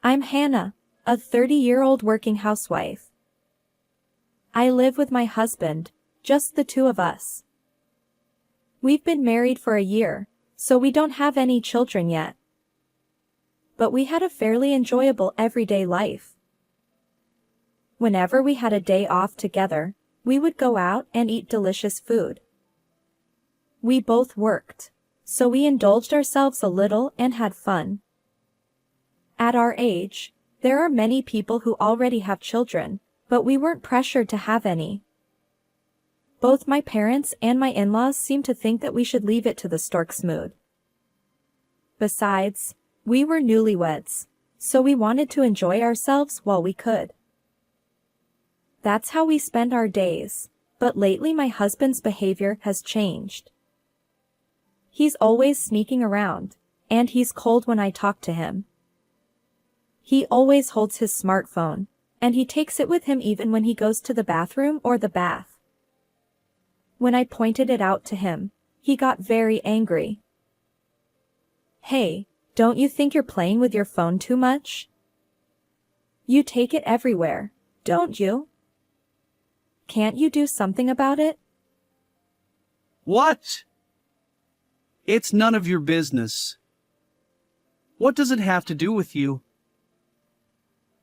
I'm Hannah, a 30-year-old working housewife. I live with my husband, just the two of us. We've been married for a year, so we don't have any children yet. But we had a fairly enjoyable everyday life. Whenever we had a day off together, we would go out and eat delicious food. We both worked, so we indulged ourselves a little and had fun. At our age, there are many people who already have children, but we weren't pressured to have any. Both my parents and my in-laws seemed to think that we should leave it to the stork's mood. Besides, we were newlyweds, so we wanted to enjoy ourselves while we could. That's how we spend our days, but lately my husband's behavior has changed. He's always sneaking around, and he's cold when I talk to him. He always holds his smartphone, and he takes it with him even when he goes to the bathroom or the bath. When I pointed it out to him, he got very angry. Hey, don't you think you're playing with your phone too much? You take it everywhere, don't you? Can't you do something about it? What? It's none of your business. What does it have to do with you?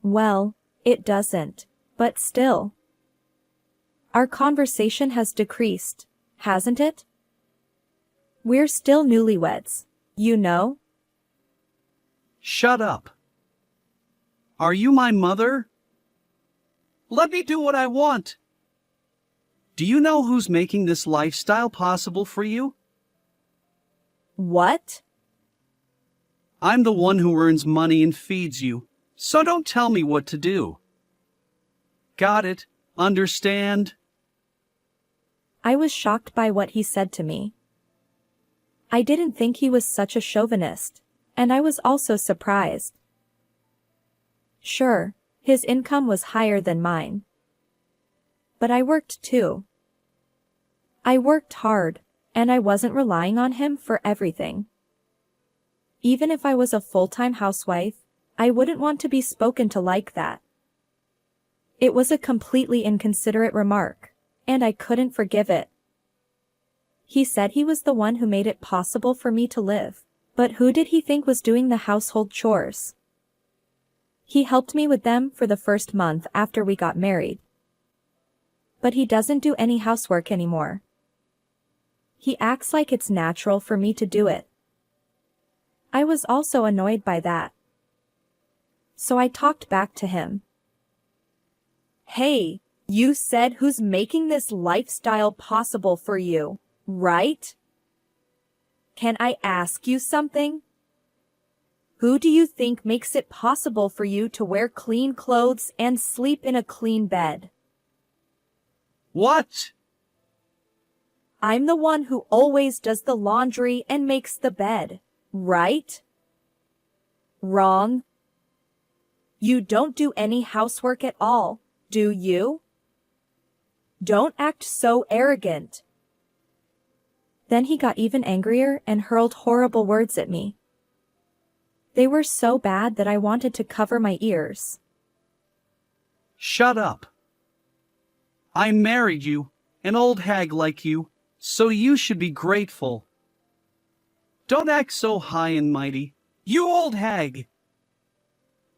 Well, it doesn't, but still. Our conversation has decreased, hasn't it? We're still newlyweds, you know? Shut up. Are you my mother? Let me do what I want. Do you know who's making this lifestyle possible for you? What? I'm the one who earns money and feeds you, so don't tell me what to do. Got it? Understand? I was shocked by what he said to me. I didn't think he was such a chauvinist, and I was also surprised. Sure, his income was higher than mine. But I worked too. I worked hard, and I wasn't relying on him for everything. Even if I was a full-time housewife, I wouldn't want to be spoken to like that. It was a completely inconsiderate remark, and I couldn't forgive it. He said he was the one who made it possible for me to live, but who did he think was doing the household chores? He helped me with them for the first month after we got married. But he doesn't do any housework anymore. He acts like it's natural for me to do it. I was also annoyed by that. So I talked back to him. Hey, you said who's making this lifestyle possible for you, right? Can I ask you something? Who do you think makes it possible for you to wear clean clothes and sleep in a clean bed? What? I'm the one who always does the laundry and makes the bed, right? Wrong. You don't do any housework at all, do you? Don't act so arrogant. Then he got even angrier and hurled horrible words at me. They were so bad that I wanted to cover my ears. Shut up. I married you, an old hag like you, so you should be grateful. Don't act so high and mighty, you old hag.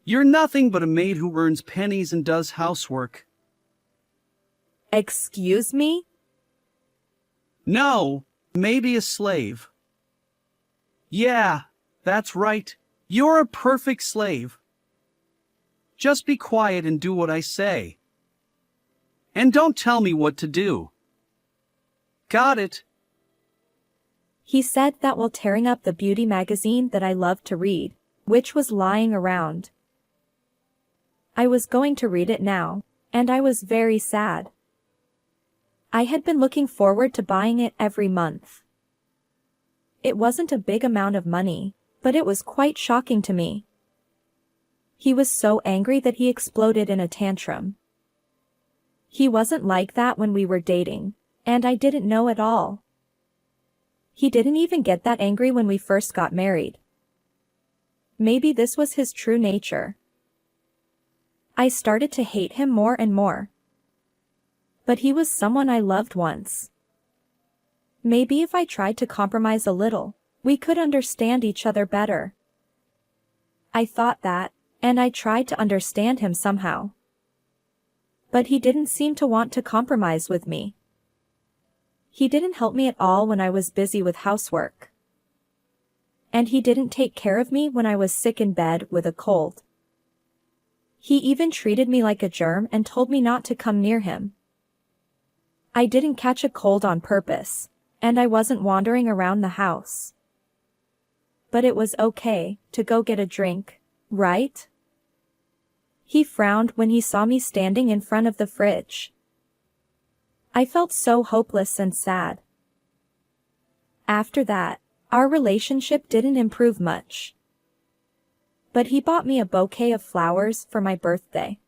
You're nothing but a maid who earns pennies and does housework. Excuse me? No, maybe a slave. Yeah, that's right. You're a perfect slave. Just be quiet and do what I say. And don't tell me what to do. Got it? He said that while tearing up the beauty magazine that I loved to read, which was lying around. I was going to read it now, and I was very sad. I had been looking forward to buying it every month. It wasn't a big amount of money, but it was quite shocking to me. He was so angry that he exploded in a tantrum. He wasn't like that when we were dating, and I didn't know at all. He didn't even get that angry when we first got married. Maybe this was his true nature, I started to hate him more and more. But he was someone I loved once. Maybe if I tried to compromise a little, we could understand each other better. I thought that, and I tried to understand him somehow. But he didn't seem to want to compromise with me. He didn't help me at all when I was busy with housework. And he didn't take care of me when I was sick in bed with a cold. He even treated me like a germ and told me not to come near him. I didn't catch a cold on purpose, and I wasn't wandering around the house. But it was okay to go get a drink, right? He frowned when he saw me standing in front of the fridge. I felt so hopeless and sad. After that, our relationship didn't improve much. But he bought me a bouquet of flowers for my birthday.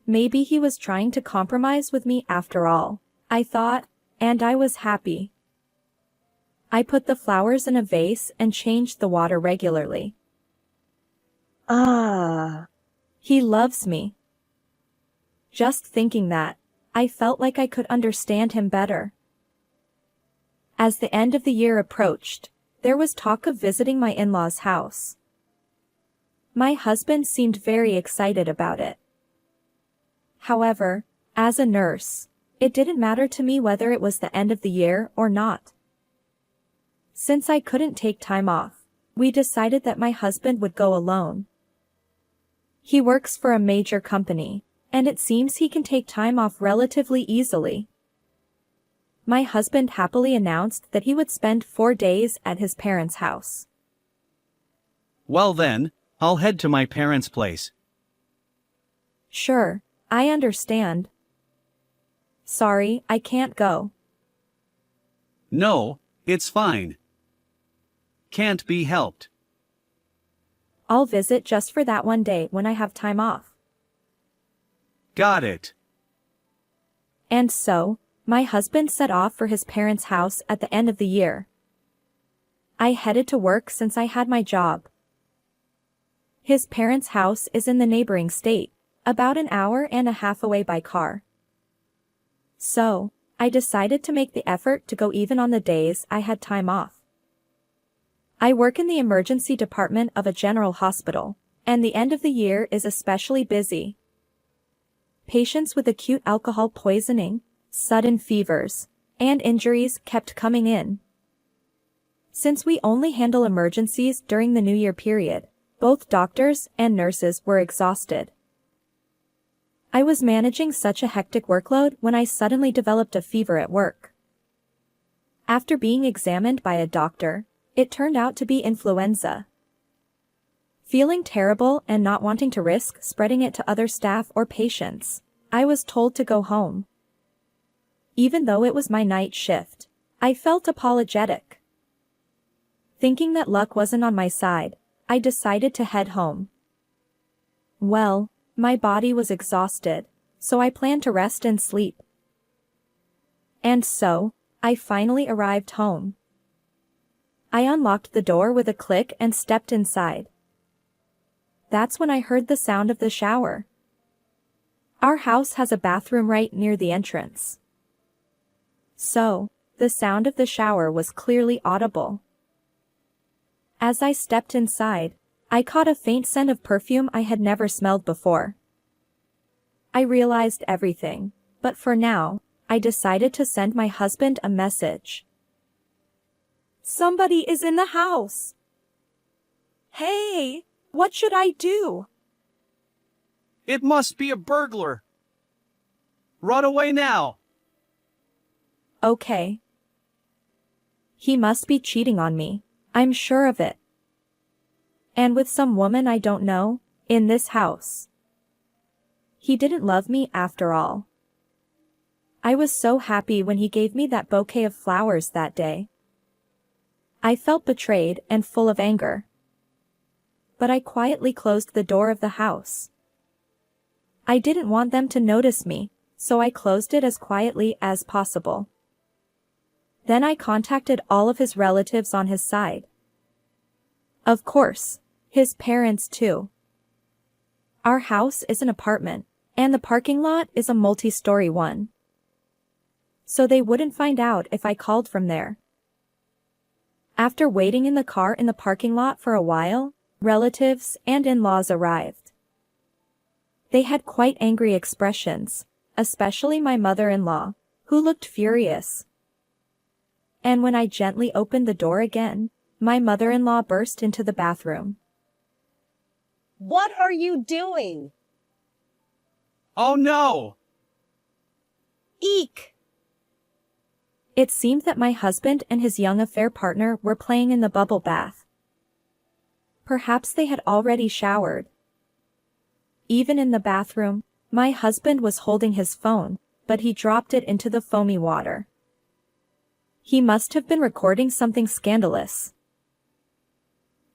Maybe he was trying to compromise with me after all, I thought, and I was happy. I put the flowers in a vase and changed the water regularly. He loves me. Just thinking that, I felt like I could understand him better. As the end of the year approached, there was talk of visiting my in-laws' house. My husband seemed very excited about it. However, as a nurse, it didn't matter to me whether it was the end of the year or not. Since I couldn't take time off, we decided that my husband would go alone. He works for a major company, and it seems he can take time off relatively easily. My husband happily announced that he would spend 4 days at his parents' house. Well then, I'll head to my parents' place. Sure, I understand. Sorry, I can't go. No, it's fine. Can't be helped. I'll visit just for that one day when I have time off. Got it. And so, my husband set off for his parents' house at the end of the year. I headed to work since I had my job. His parents' house is in the neighboring state, about an hour and a half away by car. So, I decided to make the effort to go even on the days I had time off. I work in the emergency department of a general hospital, and the end of the year is especially busy. Patients with acute alcohol poisoning, sudden fevers, and injuries kept coming in. Since we only handle emergencies during the New Year period, both doctors and nurses were exhausted. I was managing such a hectic workload when I suddenly developed a fever at work. After being examined by a doctor, it turned out to be influenza. Feeling terrible and not wanting to risk spreading it to other staff or patients, I was told to go home. Even though it was my night shift, I felt apologetic. Thinking that luck wasn't on my side, I decided to head home. Well, my body was exhausted, so I planned to rest and sleep. And so, I finally arrived home. I unlocked the door with a click and stepped inside. That's when I heard the sound of the shower. Our house has a bathroom right near the entrance. So, the sound of the shower was clearly audible. As I stepped inside, I caught a faint scent of perfume I had never smelled before. I realized everything, but for now, I decided to send my husband a message. Somebody is in the house. Hey, what should I do? It must be a burglar. Run away now. Okay. He must be cheating on me, I'm sure of it. And with some woman I don't know, in this house. He didn't love me after all. I was so happy when he gave me that bouquet of flowers that day. I felt betrayed and full of anger. But I quietly closed the door of the house. I didn't want them to notice me, so I closed it as quietly as possible. Then I contacted all of his relatives on his side. Of course, his parents too. Our house is an apartment, and the parking lot is a multi-story one. So they wouldn't find out if I called from there. After waiting in the car in the parking lot for a while, relatives and in-laws arrived. They had quite angry expressions, especially my mother-in-law, who looked furious. And when I gently opened the door again, my mother-in-law burst into the bathroom. What are you doing? Oh no! Eek! It seemed that my husband and his young affair partner were playing in the bubble bath. Perhaps they had already showered. Even in the bathroom, my husband was holding his phone, but he dropped it into the foamy water. He must have been recording something scandalous.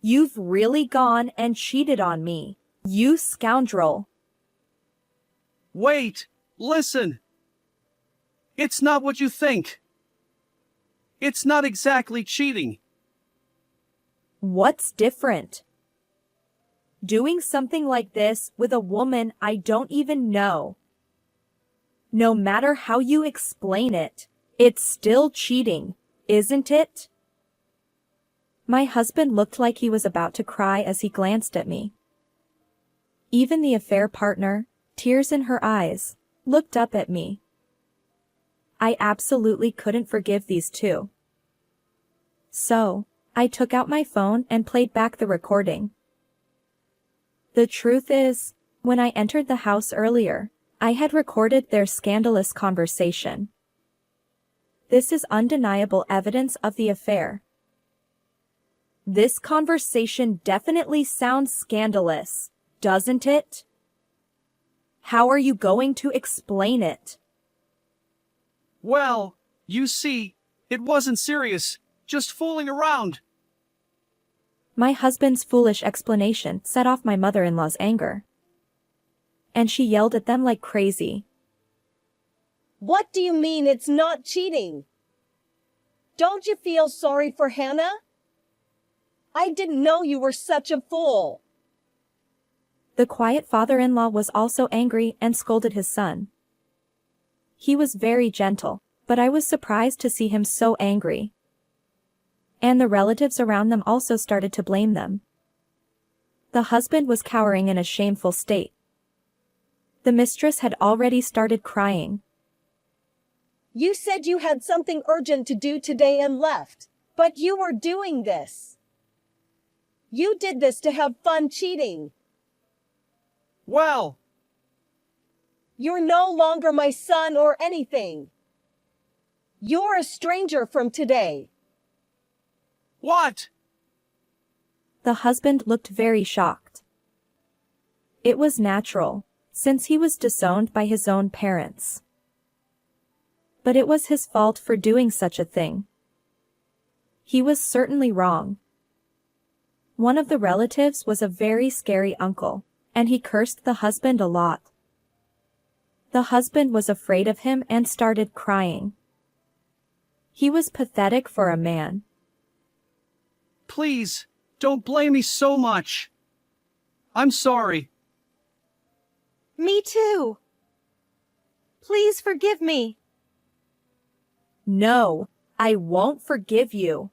You've really gone and cheated on me, you scoundrel. Wait! Listen! It's not what you think. It's not exactly cheating. What's different? Doing something like this with a woman I don't even know. No matter how you explain it, it's still cheating, isn't it? My husband looked like he was about to cry as he glanced at me. Even the affair partner, tears in her eyes, looked up at me. I absolutely couldn't forgive these two. So, I took out my phone and played back the recording. The truth is, when I entered the house earlier, I had recorded their scandalous conversation. This is undeniable evidence of the affair. This conversation definitely sounds scandalous, doesn't it? How are you going to explain it? Well, you see, it wasn't serious, just fooling around. My husband's foolish explanation set off my mother-in-law's anger. And she yelled at them like crazy. What do you mean it's not cheating? Don't you feel sorry for Hannah? I didn't know you were such a fool. The quiet father-in-law was also angry and scolded his son. He was very gentle, but I was surprised to see him so angry. And the relatives around them also started to blame them. The husband was cowering in a shameful state. The mistress had already started crying. You said you had something urgent to do today and left, but you were doing this. You did this to have fun cheating. Well, You're no longer my son or anything. You're a stranger from today. what? The husband looked very shocked. It was natural, since he was disowned by his own parents. But it was his fault for doing such a thing. He was certainly wrong. One of the relatives was a very scary uncle, and he cursed the husband a lot. The husband was afraid of him and started crying. He was pathetic for a man. Please, don't blame me so much. I'm sorry. Me too. Please forgive me. No, I won't forgive you.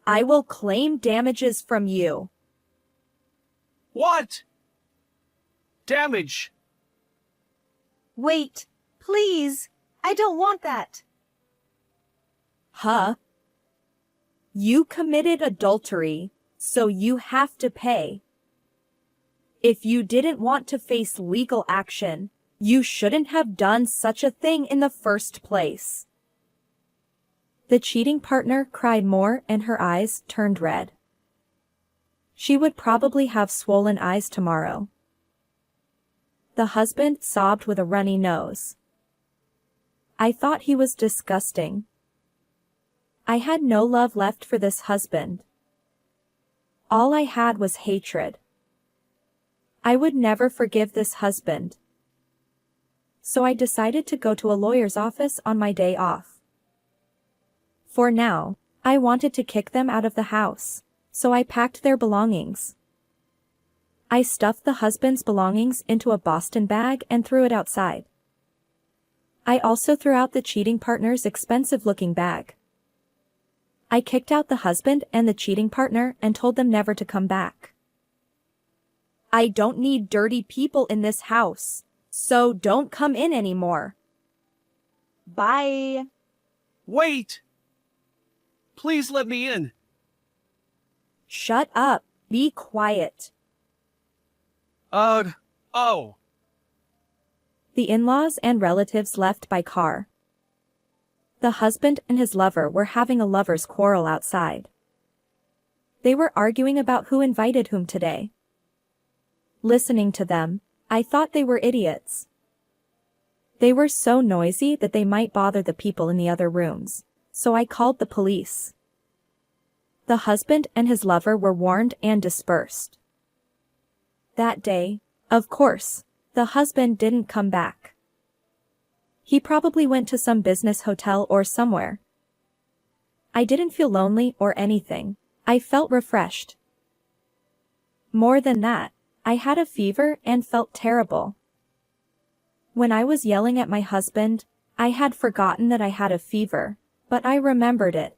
I will claim damages from you. What? Damage. Wait, please. I don't want that. Huh? You committed adultery, so you have to pay. If you didn't want to face legal action, you shouldn't have done such a thing in the first place. The cheating partner cried more and her eyes turned red. She would probably have swollen eyes tomorrow. The husband sobbed with a runny nose. I thought he was disgusting. I had no love left for this husband. All I had was hatred. I would never forgive this husband. So I decided to go to a lawyer's office on my day off. For now, I wanted to kick them out of the house, so I packed their belongings. I stuffed the husband's belongings into a Boston bag and threw it outside. I also threw out the cheating partner's expensive-looking bag. I kicked out the husband and the cheating partner and told them never to come back. I don't need dirty people in this house, so don't come in anymore. Bye. Wait! Please let me in. Shut up. Be quiet. Oh. The in-laws and relatives left by car. The husband and his lover were having a lover's quarrel outside. They were arguing about who invited whom today. Listening to them, I thought they were idiots. They were so noisy that they might bother the people in the other rooms, so I called the police. The husband and his lover were warned and dispersed. That day, of course, the husband didn't come back. He probably went to some business hotel or somewhere. I didn't feel lonely or anything. I felt refreshed. More than that, I had a fever and felt terrible. When I was yelling at my husband, I had forgotten that I had a fever, but I remembered it.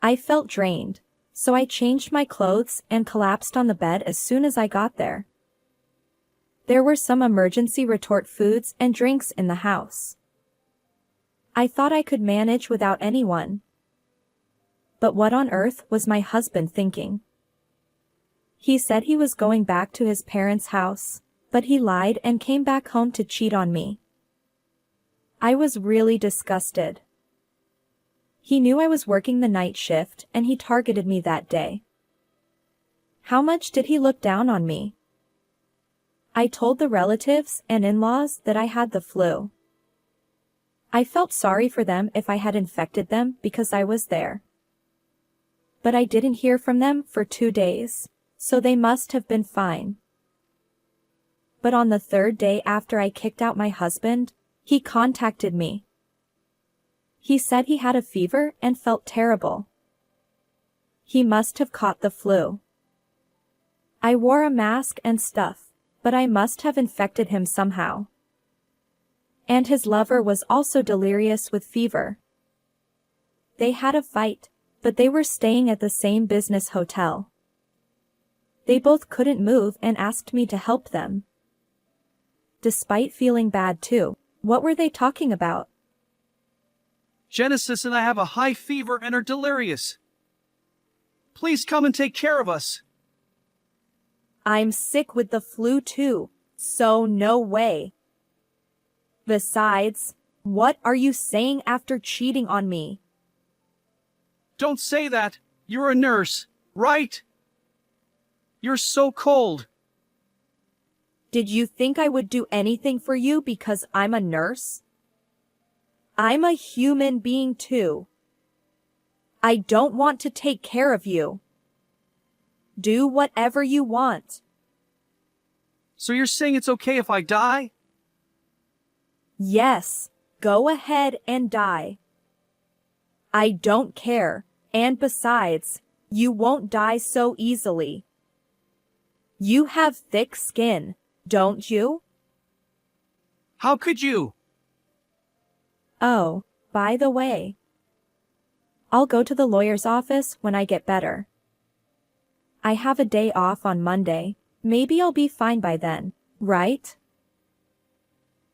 I felt drained, so I changed my clothes and collapsed on the bed as soon as I got there. There were some emergency retort foods and drinks in the house. I thought I could manage without anyone. But what on earth was my husband thinking? He said he was going back to his parents' house, but he lied and came back home to cheat on me. I was really disgusted. He knew I was working the night shift and he targeted me that day. How much did he look down on me? I told the relatives and in-laws that I had the flu. I felt sorry for them if I had infected them because I was there. But I didn't hear from them for 2 days, so they must have been fine. But on the 3rd day after I kicked out my husband, he contacted me. He said he had a fever and felt terrible. He must have caught the flu. I wore a mask and stuff, but I must have infected him somehow. And his lover was also delirious with fever. They had a fight, but they were staying at the same business hotel. They both couldn't move and asked me to help them. Despite feeling bad too, what were they talking about? Genesis and I have a high fever and are delirious. Please come and take care of us. I'm sick with the flu too, so no way. Besides, what are you saying after cheating on me? Don't say that. You're a nurse, right? You're so cold. Did you think I would do anything for you because I'm a nurse? I'm a human being too. I don't want to take care of you. Do whatever you want. So you're saying it's okay if I die? Yes, go ahead and die. I don't care, and besides, you won't die so easily. You have thick skin, don't you? How could you? Oh, by the way, I'll go to the lawyer's office when I get better. I have a day off on Monday. Maybe I'll be fine by then, right?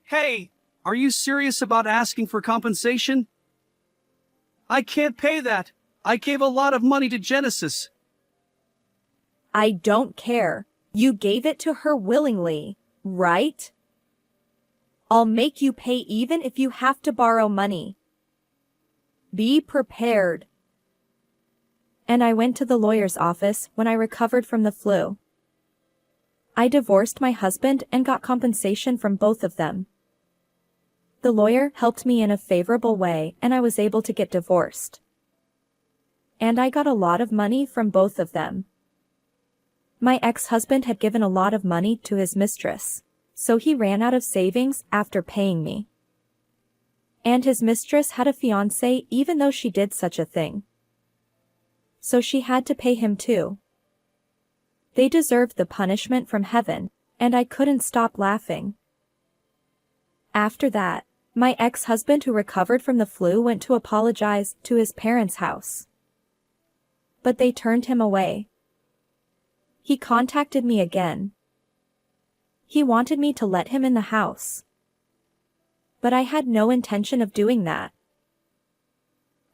Hey, are you serious about asking for compensation? I can't pay that. I gave a lot of money to Genesis. I don't care. You gave it to her willingly, right? I'll make you pay even if you have to borrow money. Be prepared. And I went to the lawyer's office when I recovered from the flu. I divorced my husband and got compensation from both of them. The lawyer helped me in a favorable way and I was able to get divorced. And I got a lot of money from both of them. My ex-husband had given a lot of money to his mistress, so he ran out of savings after paying me. And his mistress had a fiancé even though she did such a thing. So she had to pay him too. They deserved the punishment from heaven, and I couldn't stop laughing. After that, my ex-husband who recovered from the flu went to apologize to his parents' house. But they turned him away. He contacted me again. He wanted me to let him in the house. But I had no intention of doing that.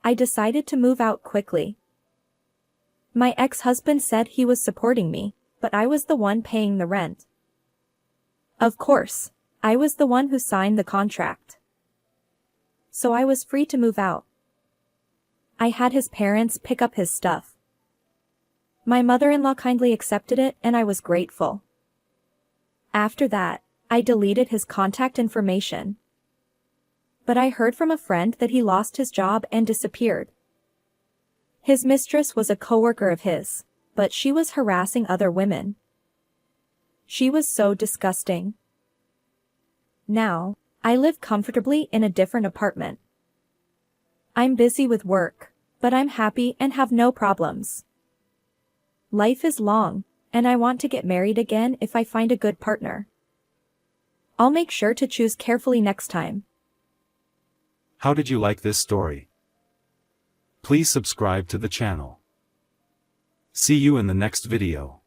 I decided to move out quickly. My ex-husband said he was supporting me, but I was the one paying the rent. Of course, I was the one who signed the contract. So I was free to move out. I had his parents pick up his stuff. My mother-in-law kindly accepted it and I was grateful. After that, I deleted his contact information. But I heard from a friend that he lost his job and disappeared. His mistress was a coworker of his, but she was harassing other women. She was so disgusting. Now, I live comfortably in a different apartment. I'm busy with work, but I'm happy and have no problems. Life is long, and I want to get married again if I find a good partner. I'll make sure to choose carefully next time. How did you like this story? Please subscribe to the channel. See you in the next video.